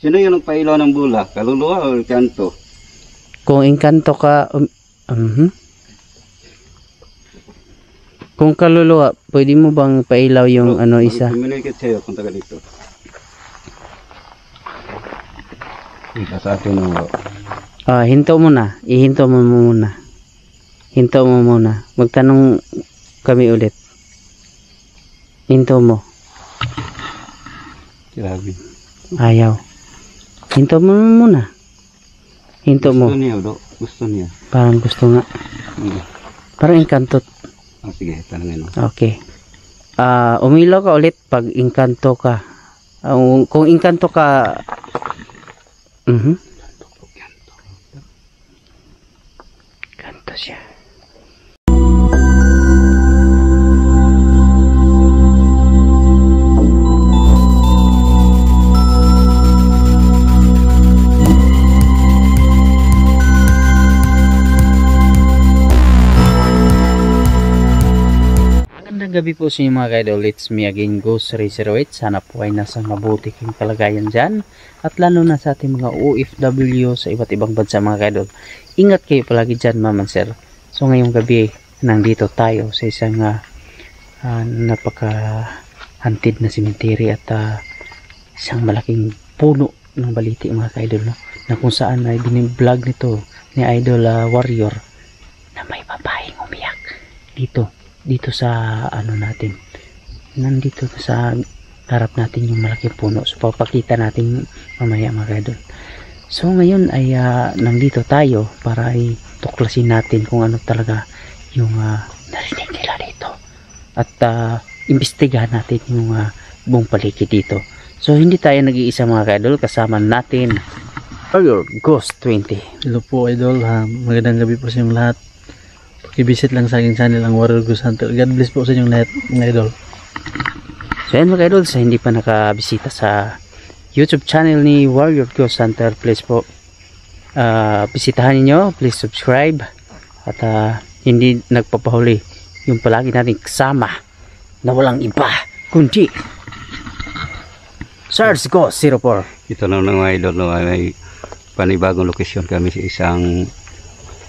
Sino yung nagpailaw ng bula? Kaluluwa o kanto? Kung engkanto ka, kung kaluluwa, pwede mo bang pailaw yung isa? Communicate sa'yo kung taga dito. Ika sa atin ng Hinto mo na. Ihinto mo muna. Hinto mo muna. Magtanong kami ulit. Hinto mo. Grabe. Ayaw. Hinto mo muna. Hinto mo. Gusto niya, bro. Gusto niya. Parang gusto nga. Parang engkanto. Sige, tanongin mo. Okay. Umilaw ka ulit pag engkanto ka. Kung engkanto ka, kanto siya. Gabi po sa inyo mga kaidol, it's me again, Ghost008. Sana po ay nasa mabuti kayong kalagayan dyan, at lalo na sa ating mga OFW sa iba't ibang bansa mga kaidol. Ingat kayo palagi dyan, ma'am and sir. So ngayong gabi, nandito tayo sa isang napaka-hantid na cemetery at isang malaking puno ng baliti mga kaidol, no? Na kung saan ay biniblog nito ni Idol Warrior na may babaeng umiyak dito sa natin, nandito sa harap natin yung malaking puno. So papakita natin mamaya mga kaidol. So ngayon ay nandito tayo para ay tuklasin natin kung ano talaga yung narinig nila dito, at imbestigahan natin yung buong paligid dito. So hindi tayo nag-iisa mga kaidol, kasama natin Warrior Ghost 20. Hello po idol, magandang gabi po sa inyong lahat. I-visit lang sa aking channel ang Warrior Ghost Hunter. God bless po sa inyong lahat mga idol. So yan mga idol, sa hindi pa nakabisita sa YouTube channel ni Warrior Ghost Hunter, please po bisitahan niyo, please subscribe, at hindi nagpapahuli yung palagi nating kasama na walang iba kundi Sars Ghost 04. Ito na mga idol, no, may panibagong lokasyon kami sa isang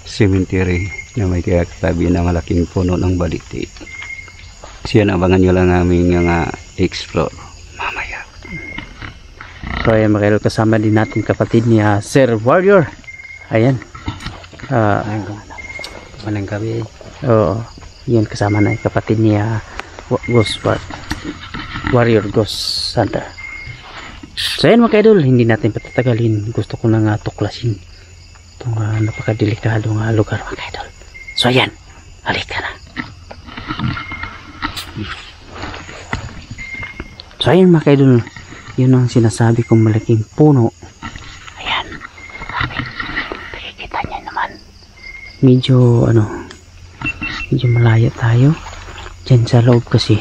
cemetery na may katabi na malaking puno ng baliti. Siya na abangan nyo lang namin yung explore mamaya. So ayan mga idol, kasama din natin kapatid ni Sir Warrior. Ayan. Malang kami. Oo. Yan kasama na kapatid ni Warrior Ghost Hunter. So ayan mga idol, hindi natin patatagalin. Gusto ko na tuklasin itong napakadelikadong lugar mga idol. So ayan, halika na. So ayan mga idol, yun ang sinasabi kong malaking puno. Ayan, nakikita niya naman. Medyo malaya tayo dyan sa loob kasi.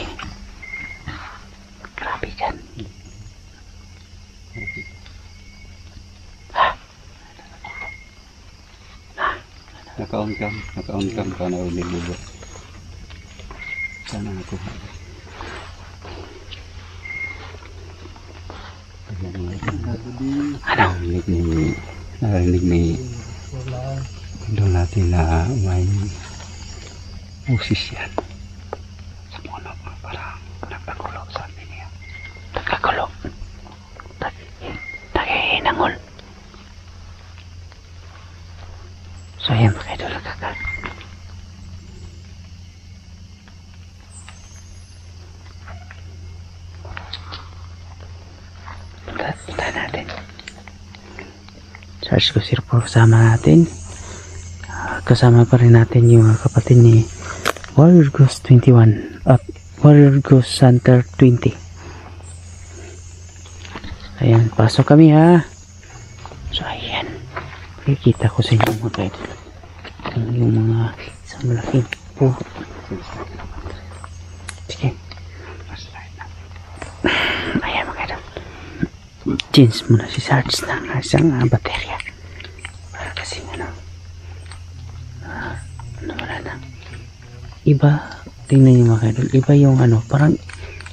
Grabe dyan. Naka-on cam ka na ulit bubo. Sana ako. Narinig ni doon natin na may usis yan sa puno, parang nagkagulo sa amin niya. Nagkagulo. Naghihinangol. So ayan mga idol, punta natin. Search ko sir po, kasama natin. Kasama pa rin natin yung kapatid ni Warrior Ghost 21 at Warrior Ghost Hunter 20. Ayan, pasok kami ha. So ayan, nakikita ko sa inyo mga idol yung mga isang malaking po. Sige, ayan mga idol, change muna si Sarge ng isang baterya para kasi wala na iba. Tingnan nyo mga idol, iba yung parang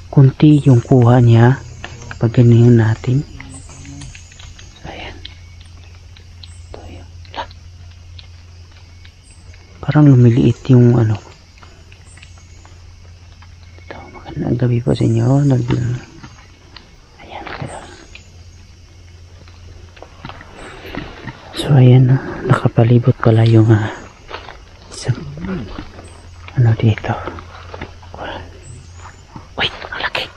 kunti yung kuha niya pag ganyan natin. Parang lumiliit yung ano. Ito, magandang gabi po sa inyo. Ayan. So ayan, nakapalibot pala yung isang ano dito. Uy, malaki.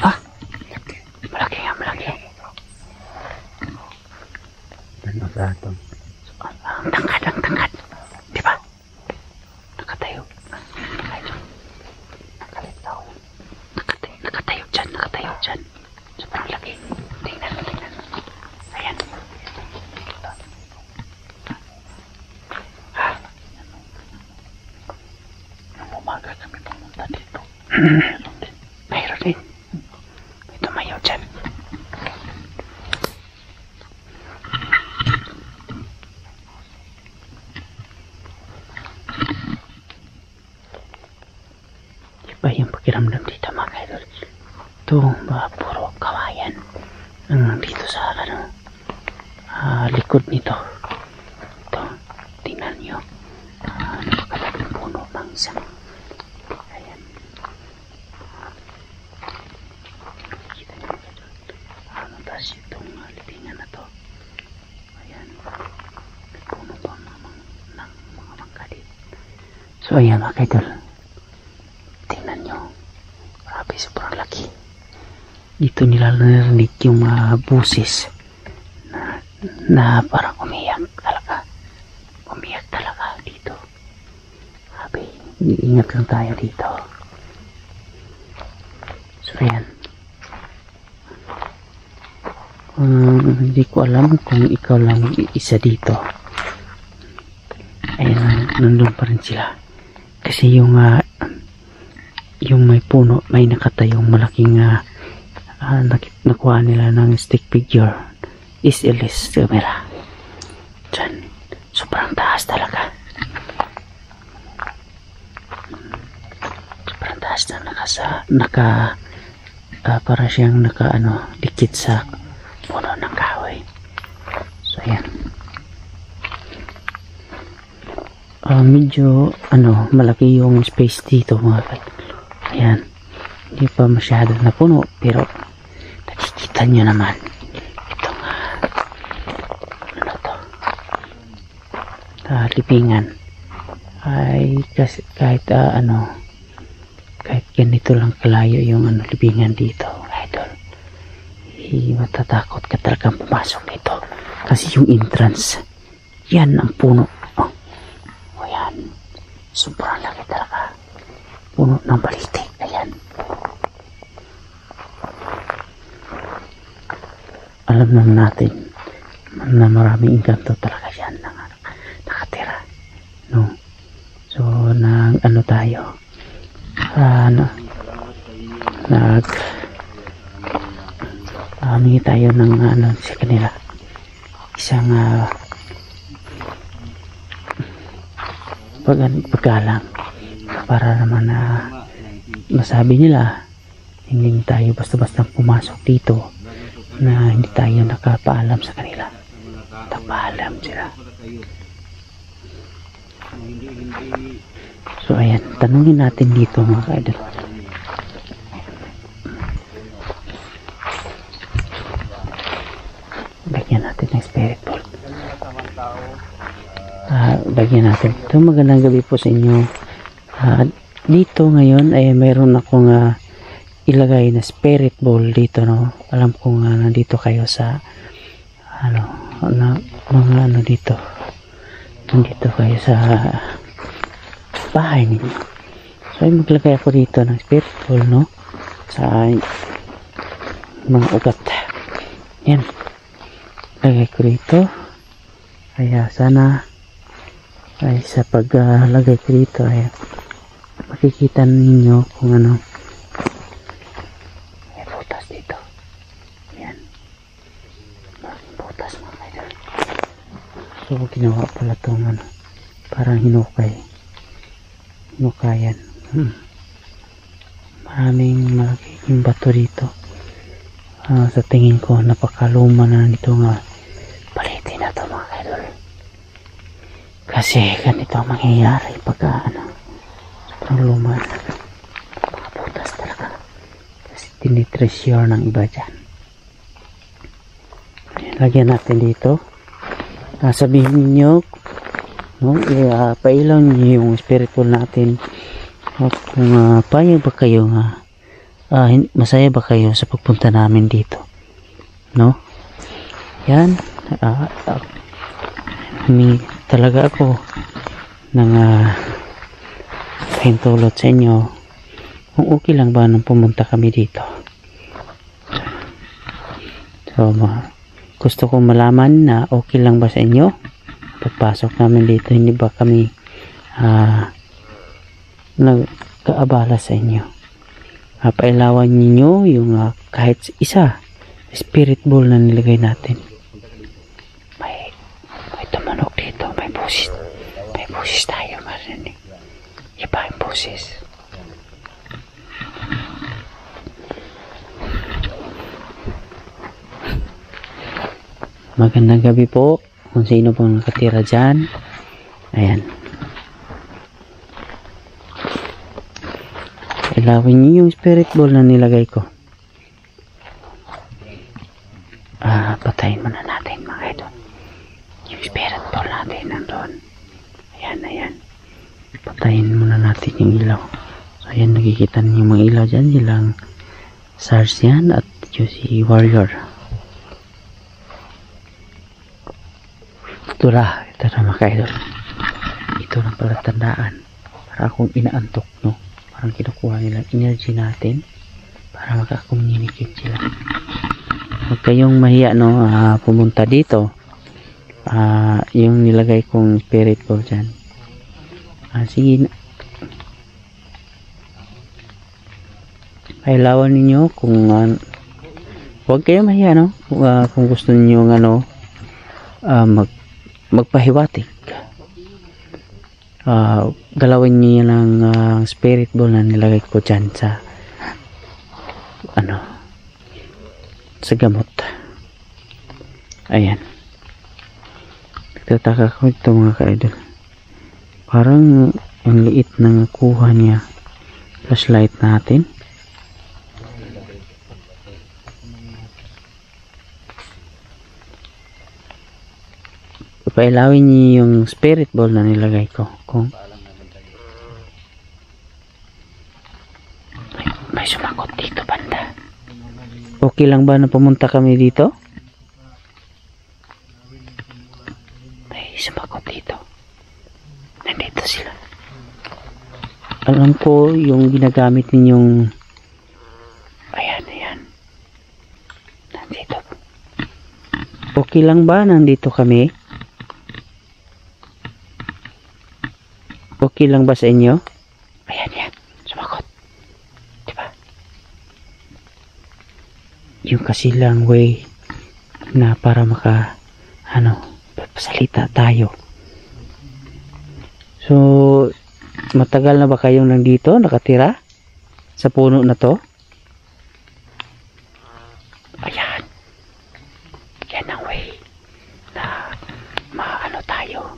Ah, malaki nga, malaki. Ano sa ito? Ang tangkad. Di ba? Nakatayo. Nakatayo dyan. Sobrang laki. Tingnan. Ayan. Nung umaga kami pumunta dito. Mayroon din. May tumayo dyan. Iba yung pakiramdam dito mga idol. Ito puro kawayan ang dito sa likod nito. Ito, tingnan nyo. Napakalaking puno ng isang ayan. Kita nyo mga idol. Matas itong libingan na to. Ayan. May puno pa ng mga mangga dito. So ayan mga idol. Tingnan nyo. Grabe, sobrang laki. Dito nila narinig yung mga buses na parang umiyak talaga dito. Grabe, iingat lang tayo dito. So ayan. Hindi ko alam kung ikaw lang isa dito. Ayan, nandun pa rin sila. Kasi yung may puno, may nakatayong malaking nakuha nila ng stick figure SLS camera dyan. Sobrang taas talaga. Sobrang taas na para siyang dikit sa puno ng kahoy. So ayan. Medyo malaki yung space dito mga kapatid. Ayan, hindi pa masyado na puno, pero nakikita nyo naman itong libingan ay kasi kahit ganito lang kalayo yung libingan dito idol, matatakot ka talagang pumasok dito kasi yung entrance yan ang puno. Ayan, sobrang laki talaga, puno ng baliti. Ayan, alam naman natin na maraming engkanto talaga yan nakatira, no? So tayo humingi tayo ng sa kanila isang paggalang para naman masabi nila hindi tayo basta-basta pumasok dito, na hindi tayo nakapaalam sa kanila. Nakapaalam sila. So ayan, tanungin natin dito mga ka-idol. Lagyan natin ng spirit ball. Lagyan natin. Ito, magandang gabi po sa inyo. Dito ngayon ay mayroon akong ilagay na spirit ball dito, no? Alam ko nga nandito kayo sa dito. Nandito kayo sa bahay ninyo. So ay maglagay ako dito ng spirit ball, no? Sa mga ugat. Yan. Lagay ko dito. Kaya sana ay sa paglagay ko dito ay makikita ninyo kung may butas dito. Ayan, maraming butas mga kaidol. So ginawa pala itong parang hinukayan. Maraming malaking bato dito. Sa tingin ko napakaluma na nito nga baliti na ito mga kaidol. Kasi ganito ang mangyayari pagka sobrang luma na. Mga butas talaga. Kasi tinitreasure ng iba dyan. Lagyan natin dito. Sabihin niyo, no, pailaw niyo yung spiritual natin. At kung payag ba kayo masaya ba kayo sa pagpunta namin dito, no? Yan, talaga ako ng pahintulot sa inyo kung okay lang ba nang pumunta kami dito. So gusto ko malaman na okay lang ba sa inyo pagpasok namin dito, hindi ba kami nagkaabala sa inyo. Pailawan ninyo yung kahit isa spirit ball na nilagay natin. May tumunog dito, may busis tayo marinig. Iba yung busis. Magandang gabi po kung sino pong nakatira dyan. Ayan. Ilawin niyo yung spirit ball na nilagay ko. Patayin muna natin mga idol. Yung spirit ball natin nandun. Ayan. Patayin muna natin yung ilaw. So ayan, nakikita niyo yung mga ilaw dyan. Silang SARS yan at yung si Warrior. Ito na mga idol. Ito na pala tandaan. Para akong inaantok, no? Parang kinukuha nila energy natin para makakommunicate sila. Huwag kayong mahiya, no, pumunta dito. Yung nilagay kong spirit ball dyan. Sige na. Pailawan ninyo kung huwag kayong mahiya, no? Kung gusto niyo magpahiwatig. Galawin niyo yan ang spirit ball na nilagay ko dyan sa sa gamot. Ayan. Nagtataka ko ito mga ka-idol. Parang ang liit na kuha niya flashlight natin. Pailawin niyo yung spirit ball na nilagay ko. Kung may sumakot dito banda. Okay lang ba na pumunta kami dito? May sumakot dito. Nandito sila. Alam ko yung ginagamit ninyong ayan. Nandito. Okay lang ba nandito kami? Okay lang ba sa inyo? Ayan. Sumakot. Diba? Yung kasilang way na para pasalita tayo. So, matagal na ba kayong nandito, nakatira? Sa puno na to? Ayan. Yan ang way na tayo.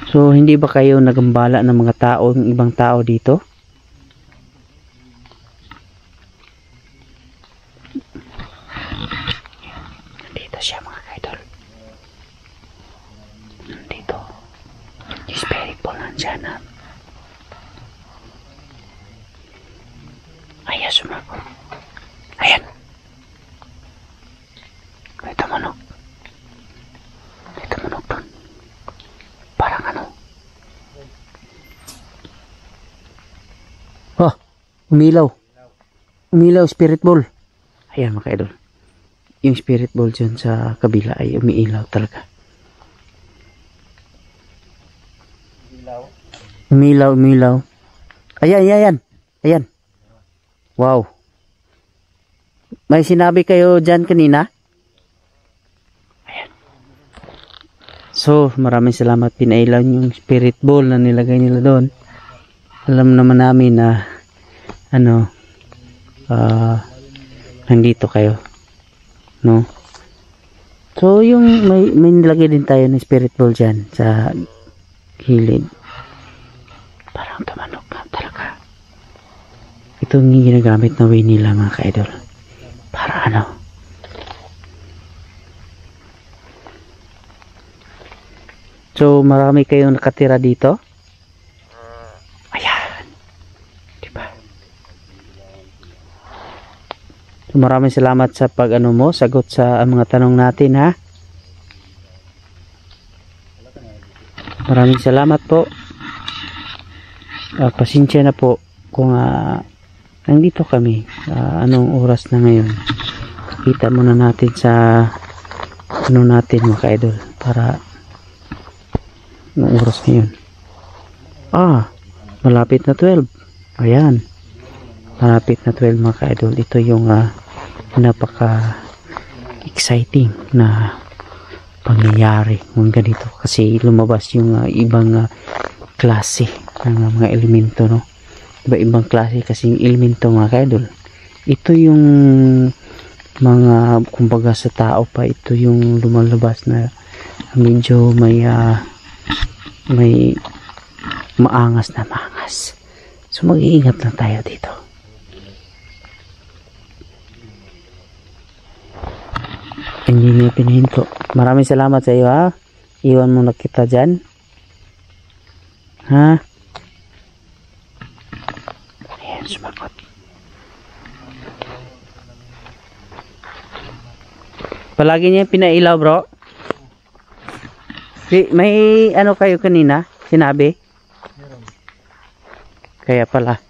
So, hindi ba kayo nagambala ng mga tao, ng ibang tao dito? Nandito siya mga idol. Nandito. Yung spirit ball nandyan na. Ayan, sumagot. Ayan. May tumunog. Doon. Parang umilaw spirit ball. Ayan mga idol, yung spirit ball dyan sa kabila ay umiilaw talaga. Umilaw. Ayan. Wow, may sinabi kayo dyan kanina. Ayan. So maraming salamat, pinailaw yung spirit ball na nilagay nila doon. Alam naman namin na nandito kayo, no? So, yung may nilagay din tayo ng spirit ball dyan sa gilid. Parang tumanok na talaga. Ito yung ginagamit na way nila mga ka-idol. Para ano? So, marami kayong nakatira dito. Ayan. Diba? So, maraming salamat sa pag-ano mo, sagot sa mga tanong natin ha. Maraming salamat po. Pasensya na po kung nandito kami. Anong oras na ngayon? Kita muna natin sa ano natin mga ka-idol para anong oras ngayon. Malapit na 12. Ayan. Malapit na 12 mga ka-idol. Ito yung napaka exciting na pangyayari ng ganito kasi lumabas yung ibang klase ng mga elemento, no? Iba-ibang klase kasi yung elemento mga ka-idol. Ito yung mga kumbaga sa tao pa, ito yung lumalabas na medyo may maangas na maangas. So mag-iingat lang tayo dito. Hindi niya pinahinto. Maraming salamat sa iyo ha. Iwan mo na kita dyan. Ha? Ayan, sumagot. Palagi niya pinailaw bro. May ano kayo kanina? Sinabi? Kaya pala.